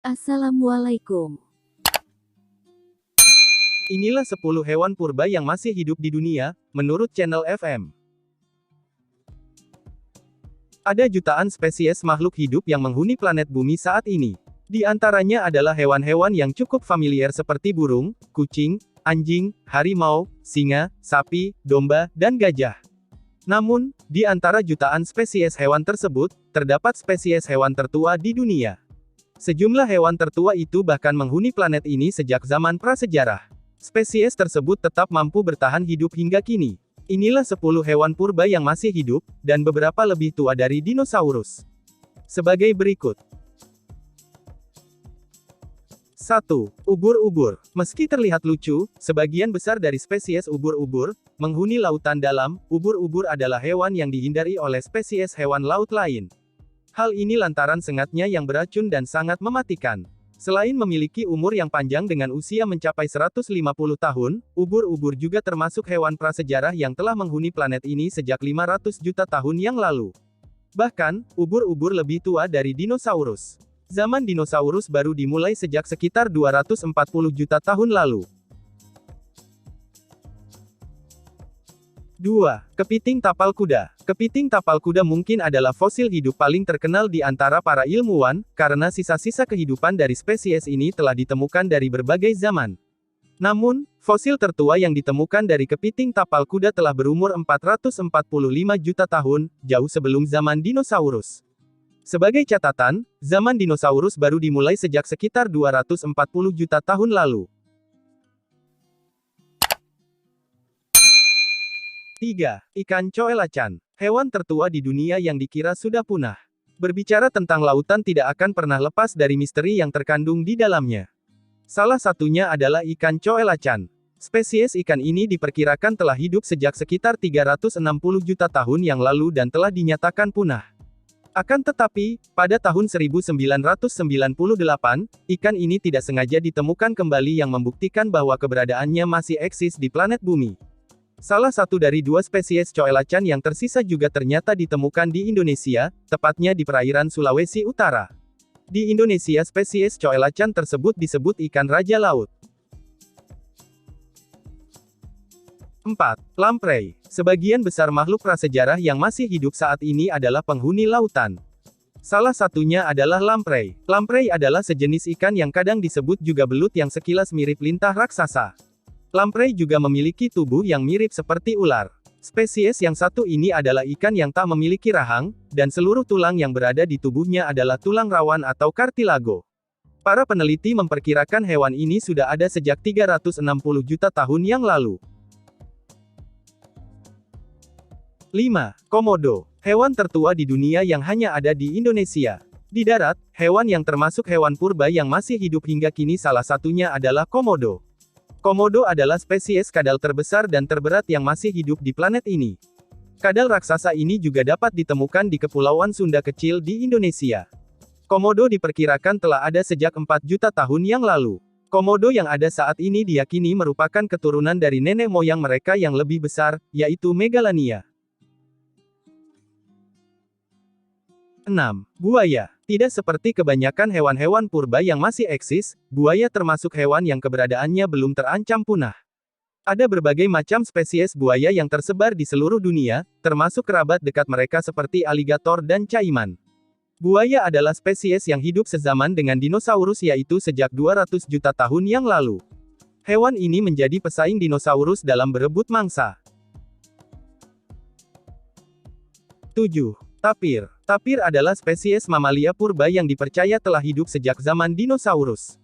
Assalamualaikum. Inilah 10 hewan purba yang masih hidup di dunia, menurut channel FM. Ada jutaan spesies makhluk hidup yang menghuni planet bumi saat ini. Di antaranya adalah hewan-hewan yang cukup familiar seperti burung, kucing, anjing, harimau, singa, sapi, domba, dan gajah. Namun, di antara jutaan spesies hewan tersebut, terdapat spesies hewan tertua di dunia. Sejumlah hewan tertua itu bahkan menghuni planet ini sejak zaman prasejarah. Spesies tersebut tetap mampu bertahan hidup hingga kini. Inilah 10 hewan purba yang masih hidup, dan beberapa lebih tua dari dinosaurus. Sebagai berikut. 1. Ubur-ubur. Meski terlihat lucu, sebagian besar dari spesies ubur-ubur menghuni lautan dalam. Ubur-ubur adalah hewan yang dihindari oleh spesies hewan laut lain. Hal ini lantaran sengatnya yang beracun dan sangat mematikan. Selain memiliki umur yang panjang dengan usia mencapai 150 tahun, ubur-ubur juga termasuk hewan prasejarah yang telah menghuni planet ini sejak 500 juta tahun yang lalu. Bahkan, ubur-ubur lebih tua dari dinosaurus. Zaman dinosaurus baru dimulai sejak sekitar 240 juta tahun lalu. 2. Kepiting tapal kuda. Kepiting tapal kuda mungkin adalah fosil hidup paling terkenal di antara para ilmuwan, karena sisa-sisa kehidupan dari spesies ini telah ditemukan dari berbagai zaman. Namun, fosil tertua yang ditemukan dari kepiting tapal kuda telah berumur 445 juta tahun, jauh sebelum zaman dinosaurus. Sebagai catatan, zaman dinosaurus baru dimulai sejak sekitar 240 juta tahun lalu. 3. Ikan coelacan. Hewan tertua di dunia yang dikira sudah punah. Berbicara tentang lautan tidak akan pernah lepas dari misteri yang terkandung di dalamnya. Salah satunya adalah ikan coelacan. Spesies ikan ini diperkirakan telah hidup sejak sekitar 360 juta tahun yang lalu dan telah dinyatakan punah. Akan tetapi, pada tahun 1998, ikan ini tidak sengaja ditemukan kembali yang membuktikan bahwa keberadaannya masih eksis di planet bumi. Salah satu dari 2 spesies coelacan yang tersisa juga ternyata ditemukan di Indonesia, tepatnya di perairan Sulawesi Utara. Di Indonesia spesies coelacan tersebut disebut ikan raja laut. 4. Lamprey. Sebagian besar makhluk prasejarah yang masih hidup saat ini adalah penghuni lautan. Salah satunya adalah lamprey. Lamprey adalah sejenis ikan yang kadang disebut juga belut yang sekilas mirip lintah raksasa. Lamprey juga memiliki tubuh yang mirip seperti ular. Spesies yang satu ini adalah ikan yang tak memiliki rahang, dan seluruh tulang yang berada di tubuhnya adalah tulang rawan atau kartilago. Para peneliti memperkirakan hewan ini sudah ada sejak 360 juta tahun yang lalu. 5. Komodo. Hewan tertua di dunia yang hanya ada di Indonesia. Di darat, hewan yang termasuk hewan purba yang masih hidup hingga kini salah satunya adalah komodo. Komodo adalah spesies kadal terbesar dan terberat yang masih hidup di planet ini. Kadal raksasa ini juga dapat ditemukan di Kepulauan Sunda kecil di Indonesia. Komodo diperkirakan telah ada sejak 4 juta tahun yang lalu. Komodo yang ada saat ini diyakini merupakan keturunan dari nenek moyang mereka yang lebih besar, yaitu Megalania. 6. Buaya. Tidak seperti kebanyakan hewan-hewan purba yang masih eksis, buaya termasuk hewan yang keberadaannya belum terancam punah. Ada berbagai macam spesies buaya yang tersebar di seluruh dunia, termasuk kerabat dekat mereka seperti aligator dan caiman. Buaya adalah spesies yang hidup sezaman dengan dinosaurus yaitu sejak 200 juta tahun yang lalu. Hewan ini menjadi pesaing dinosaurus dalam berebut mangsa. 7. Tapir. Tapir adalah spesies mamalia purba yang dipercaya telah hidup sejak zaman dinosaurus.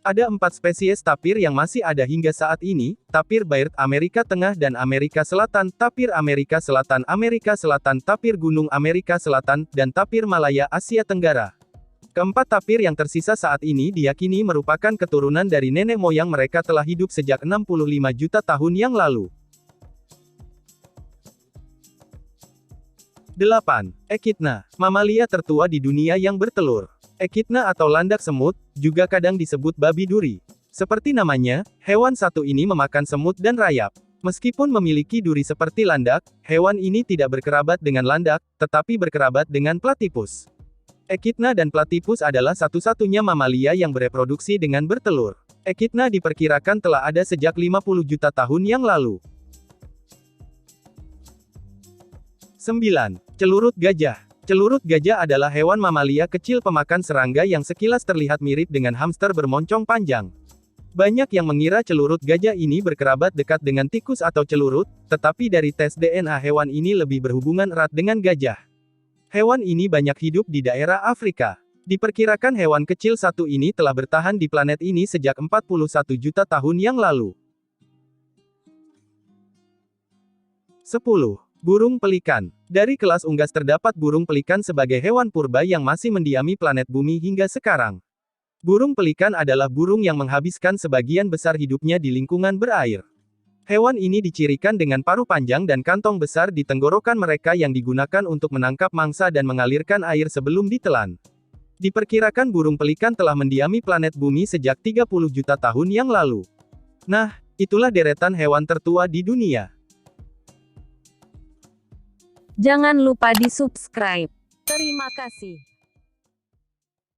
Ada 4 spesies tapir yang masih ada hingga saat ini, tapir Baird Amerika Tengah dan Amerika Selatan, tapir Amerika Selatan, tapir gunung Amerika Selatan, dan tapir Malaya Asia Tenggara. Keempat tapir yang tersisa saat ini diyakini merupakan keturunan dari nenek moyang mereka telah hidup sejak 65 juta tahun yang lalu. 8. Ekidna. Mamalia tertua di dunia yang bertelur. Ekidna atau landak semut, juga kadang disebut babi duri. Seperti namanya, hewan satu ini memakan semut dan rayap. Meskipun memiliki duri seperti landak, hewan ini tidak berkerabat dengan landak, tetapi berkerabat dengan platypus. Echidna dan platypus adalah satu-satunya mamalia yang bereproduksi dengan bertelur. Echidna diperkirakan telah ada sejak 50 juta tahun yang lalu. 9. Celurut gajah. Celurut gajah adalah hewan mamalia kecil pemakan serangga yang sekilas terlihat mirip dengan hamster bermoncong panjang. Banyak yang mengira celurut gajah ini berkerabat dekat dengan tikus atau celurut, tetapi dari tes DNA hewan ini lebih berhubungan erat dengan gajah. Hewan ini banyak hidup di daerah Afrika. Diperkirakan hewan kecil satu ini telah bertahan di planet ini sejak 41 juta tahun yang lalu. 10. Burung pelikan. Dari kelas unggas terdapat burung pelikan sebagai hewan purba yang masih mendiami planet bumi hingga sekarang. Burung pelikan adalah burung yang menghabiskan sebagian besar hidupnya di lingkungan berair. Hewan ini dicirikan dengan paruh panjang dan kantong besar di tenggorokan mereka yang digunakan untuk menangkap mangsa dan mengalirkan air sebelum ditelan. Diperkirakan burung pelikan telah mendiami planet bumi sejak 30 juta tahun yang lalu. Nah, itulah deretan hewan tertua di dunia. Jangan lupa di-subscribe. Terima kasih.